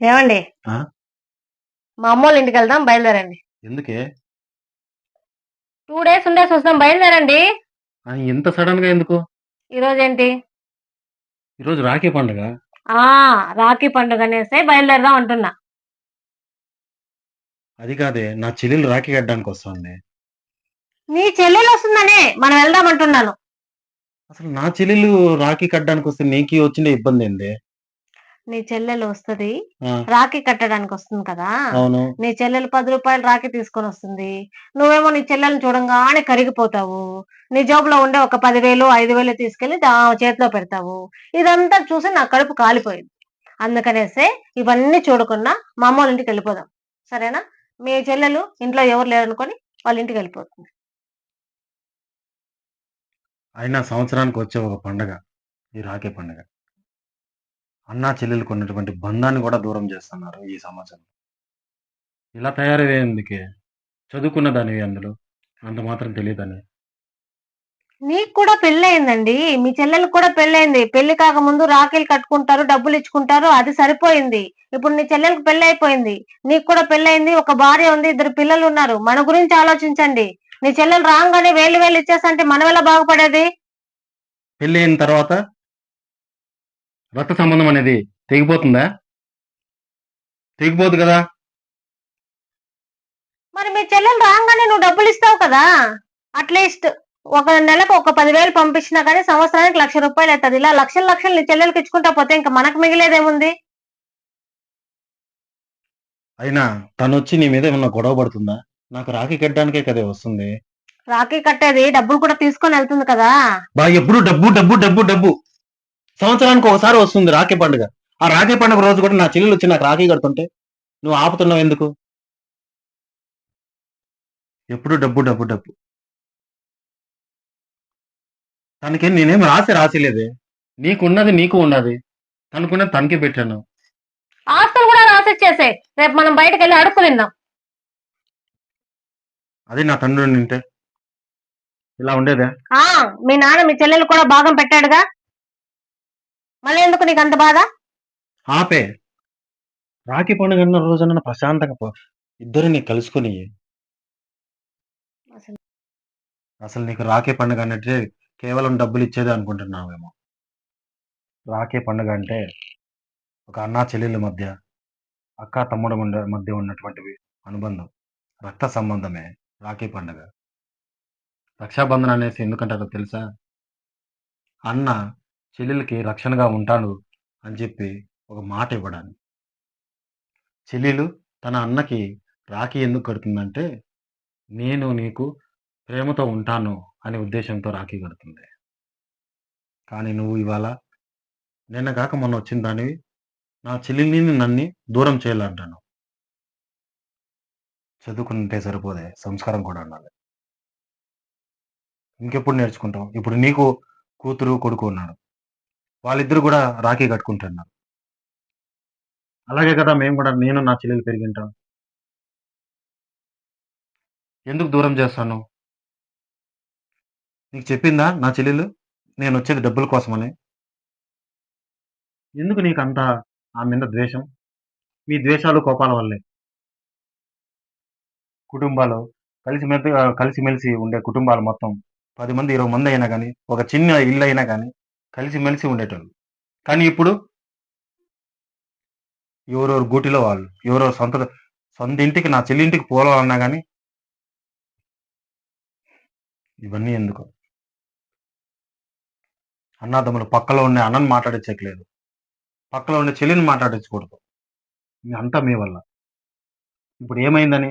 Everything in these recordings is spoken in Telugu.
ఏమండి? ఆ! మా అమ్మోళ్ళ ఇంటికెళ్దాం బయలుదేరండి. ఎందుకే? 2 డేస్ ఉండేసొస్తాం బయలుదేరండి. ఇంత సడెన్‌గా ఎందుకు? ఈరోజేంటి? ఈరోజు రాఖీ పండుగ. ఆ! రాఖీ పండుగనేసే బయలుదేరదాం అంటున్నా. అది కాదే నా చెల్లెలు రాఖీ కట్టడానికొస్తోంది. నీ చెల్లెలొస్తుందనే మనం వెళ్దాం అంటున్నాను. అసలు నా చెల్లెలు రాఖీ కట్టడానికొస్తే నీకీ వచ్చిండే ఇబ్బందేందే? నీ చెల్లెలు వస్తది. ఆ! రాఖీ కట్టడానికొస్తుంది కదా! అవును. నీ చెల్లెలు రూ. 10 రాఖీ తీసుకొనొస్తుంది. నువ్వేమో నీ చెల్లెల్ని చూడంగానే కరిగిపోతావు. నీ జేబులో ఉండే ఒక 10,000, 5,000 తీసుకెళ్ళి ఆమె చేతిలో పెడతావు. ఇదంతా చూసి నా కడుపు కాలిపోయింది. అందుకనేసే ఇవన్నీ చూడకుండా మా అమ్మోళ్ళింటికెళ్ళిపోదాం. సరేనా? మీ చెల్లెలు ఇంట్లో ఎవరు లేరనుకోని వాళ్ళ ఇంటికెళ్ళిపోతుంది. అయినా సంవత్సరానికొచ్చే ఒక పండగ. ఈ రాఖీ పండుగ. అన్నా చెల్లెళ్ళకున్నటువంటి బంధాన్ని గూడా దూరం చేస్తున్నారు ఈ సమాజంలో. ఇలా తయారయ్యేందుకే? చదువుకున్న దానివి అందులో. అంత మాత్రం తెలీదని. నీకు కూడా పెళ్ళయిందండి. మీ చెల్లెలికి కూడా పెళ్ళయింది. పెళ్లి కాకముందు రాఖీలు కట్టుకుంటారు, డబ్బులిచ్చుకుంటారు. అది సరిపోయింది. ఇప్పుడు నీ చెల్లెలికి పెళ్లయిపోయింది. నీకు కూడా పెళ్ళయింది. ఒక భార్య ఉంది. 2 పిల్లలున్నారు. మన గురించి ఆలోచించండి. నీ చెల్లెలు రాంగానే వేలు వేలు ఇచ్చేసంటే మనమెలా బాగుపడేది? పెళ్లయిన తర్వాత రక్త సంబంధం అనేది తెగిపోతుందా? తెగిపోదు గదా! మరి మీ చెల్లెలు రాంగానే నువ్వు డబ్బులిస్తావు కదా! అట్‌లీస్ట్ ఒక నెలకు ఒక 10,000 పంపించినా గానీ సంవత్సరానికి రూ. 1,00,000 అయితది. ఇలా లక్షలు లక్షలు నీ చెల్లెలికి ఇచ్చుకుంటా పోతే ఇంక మనకు మిగిలేదేముంది? అయినా తనొచ్చి నీ మీద ఏమన్నా గొడవ పడుతుందా? నాకు రాఖీ కట్టడానికే కదే వస్తుంది. రాఖీ కట్టేది డబ్బులు కూడా తీసుకొనెళ్తుంది కదా! ఎప్పుడు డబ్బు, డబ్బు, డబ్బు, డబ్బు. సంవత్సరానికి ఒకసారి వస్తుంది రాఖీ పండుగ. ఆ రాఖీ పండుగ రోజు కూడా నా చెల్లెలొచ్చి నాకు రాఖీ కడుతుంటే నువ్వు ఆపుతున్నావెందుకు? ఎప్పుడు డబ్బు, డబ్బు, డబ్బు. తనకేం నేనేం రాసిలేదే. నీకున్నది నీకు ఉన్నది. తనకున్నది తనకే పెట్టాను. ఆస్తులు కూడా రాసిచ్చేసేయ్. రేపు మనం బయటకెళ్ళి అడుక్కు తిందాం. అది నా తండ్రి ఉండింటే ఇలా ఉండేదా? ఆ! మీ నాన్న మీ చెల్లెలికి కూడా భాగం పెట్టాడుగా! మళ్ళీ ఎందుకు నీకంత బాధ? ఆపే. రాఖీ పండుగ అన్న రోజున ప్రశాంతంగా ఇద్దరిని కలుసుకొని అసలు అసలు నీకు రాఖీ పండుగ అంటే కేవలం డబ్బులిచ్చేదే అనుకుంటున్నావేమో. రాఖీ పండుగ అంటే ఒక అన్నా చెల్లెళ్ళ మధ్య, అక్కా తమ్ముడు మధ్య ఉన్నటువంటివి అనుబంధం. రక్త సంబంధమే రాఖీ పండుగ. రక్షాబంధన్ అనేసి ఎందుకంటారో తెలుసా? అన్న చెల్లెలికి రక్షణగా ఉంటాడు అని చెప్పి ఒక మాట ఇవ్వడానికి. చెల్లెలు తన అన్నకి రాఖీ ఎందుకు కడుతుందంటే, నేను నీకు ప్రేమతో ఉంటాను అనే ఉద్దేశ్యంతో రాఖీ కడుతుంది. కానీ నువ్వు ఇవాళ నిన్న గాక మొన్న వచ్చిన దానివి, నా చెల్లెలిని నన్ని దూరం చేయాలంటాను. చదువుకుంటే సరిపోదే, సంస్కారం కూడా ఉండాలి. ఇంకెప్పుడు నేర్చుకుంటావు? ఇప్పుడు నీకు కూతురు, కొడుకు ఉన్నాడు. వాళ్ళిద్దరూ గూడా రాఖీ కట్టుకుంటున్నారు. అలాగే కదా మేము గూడా నేను నా చెల్లెలు పెరిగింటాం. ఎందుకు దూరం చేస్తాను? నీకు చెప్పిందా నా చెల్లెలు? నేనొచ్చేది డబ్బుల కోసమని? ఎందుకు నీకంత ఆమె మీద ద్వేషం? మీ ద్వేషాలు, కోపాల వల్లే. కుటుంబాలు కలిసిమెలిసి ఉండే కుటుంబాలు మొత్తం 10 మంది, 20 మంది అయినా గాని, ఒక చిన్న ఇల్లయినా గాని కలిసిమెలిసి ఉండేటోళ్ళు. కానీ ఇప్పుడు ఎవరెవరి గూటిలో వాళ్ళు. ఎవరెవరు సొంతింటికి నా చెల్లింటికి పోవాలన్నా గాని ఇవన్నీ ఎందుకు? అన్నాతమ్ములు పక్కలో ఉండే అన్నని మాట్లాడిచ్చట్లేదు. పక్కలో ఉండే చెల్లిని మాట్లాడించకూడదు. అంతా మీ వల్ల. ఇప్పుడు ఏమైందని?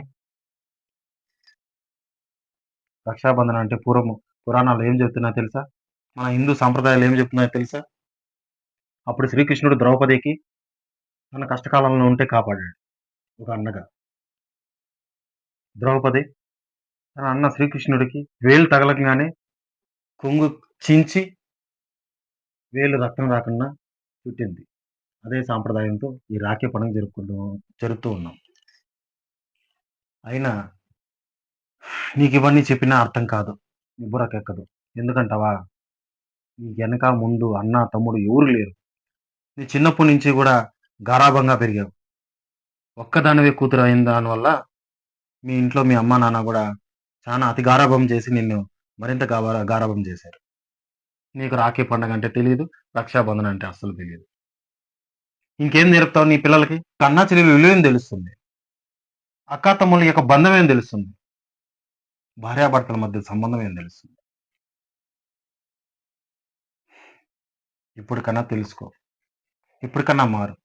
రక్షాబంధన్ అంటే పురాణాలు ఏం చెప్తున్నాయో తెలుసా? మన హిందూ సాంప్రదాయాలు ఏం చెప్తున్నాయో తెలుసా? అప్పుడు శ్రీకృష్ణుడు ద్రౌపదికి తన కష్టకాలంలో ఉంటే కాపాడాడు ఒక అన్నగా. ద్రౌపది తన అన్న శ్రీకృష్ణుడికి వేలు తగలగానే కొంగు చించి వేలు రక్తం రాకుండా చుట్టింది. అదే సాంప్రదాయంతో ఈ రాఖీ పండుగ జరుపుతూ ఉన్నాం. అయినా నీకివన్నీ చెప్పినా అర్థం కాదు. నీ బుర్రకెక్కదు. ఎందుకంటావా? నీ వెనక, ముందు అన్న, తమ్ముడు ఎవరు లేరు. నీ చిన్నప్పటి నుంచి గూడా గారాబంగా పెరిగావు. ఒక్కదానివే కూతురు అయిన దానివల్ల మీ ఇంట్లో మీ అమ్మా నాన్న కూడా చాలా అతి గారాబం చేసి నిన్ను మరింత గారాబం చేశారు. నీకు రాఖీ పండుగ అంటే తెలీదు. రక్షాబంధన్ అంటే అస్సలు తెలీదు. ఇంకేం నేర్పుతావు నీ పిల్లలకి? అన్నా చెల్లెలు విలువేం తెలుస్తుంది. అక్కాతమ్ముల యొక్క బంధం ఏం తెలుస్తుంది. భార్యాభర్తల మధ్య సంబంధం ఏం తెలుస్తుంది. ఇప్పటికన్నా తెలుసుకో. ఇప్పటికన్నా మారు.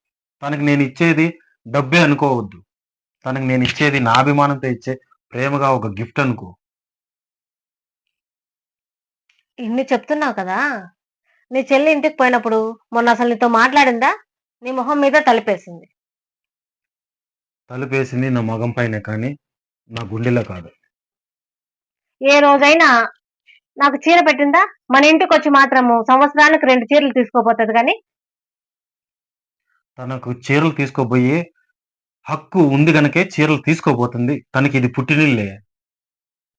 తనకి నేను ఇచ్చేది డబ్బే అనుకోవద్దు. తనకి నేను ఇచ్చేది నా అభిమానంతో ఇచ్చే ప్రేమగా ఒక గిఫ్ట్ అనుకో. ఇన్ని చెప్తున్నావు కదా! నీ చెల్లి ఇంటికి పోయినప్పుడు మొన్న అసలు నీతో మాట్లాడిందా? నీ మొహం మీద తలుపేసింది. తలుపేసింది నా మగం పైనే కానీ నా గుండెలో కాదు. ఏ రోజైనా నాకు చీర పెట్టిందా? మన ఇంటికొచ్చి మాత్రము సంవత్సరానికి 2 చీరలు తీసుకోపోతది గానీ, తనకు చీరలు తీసుకోబోయి హక్కు ఉంది గనకే చీరలు తీసుకోబోతుంది. తనకిది పుట్టినిల్లే.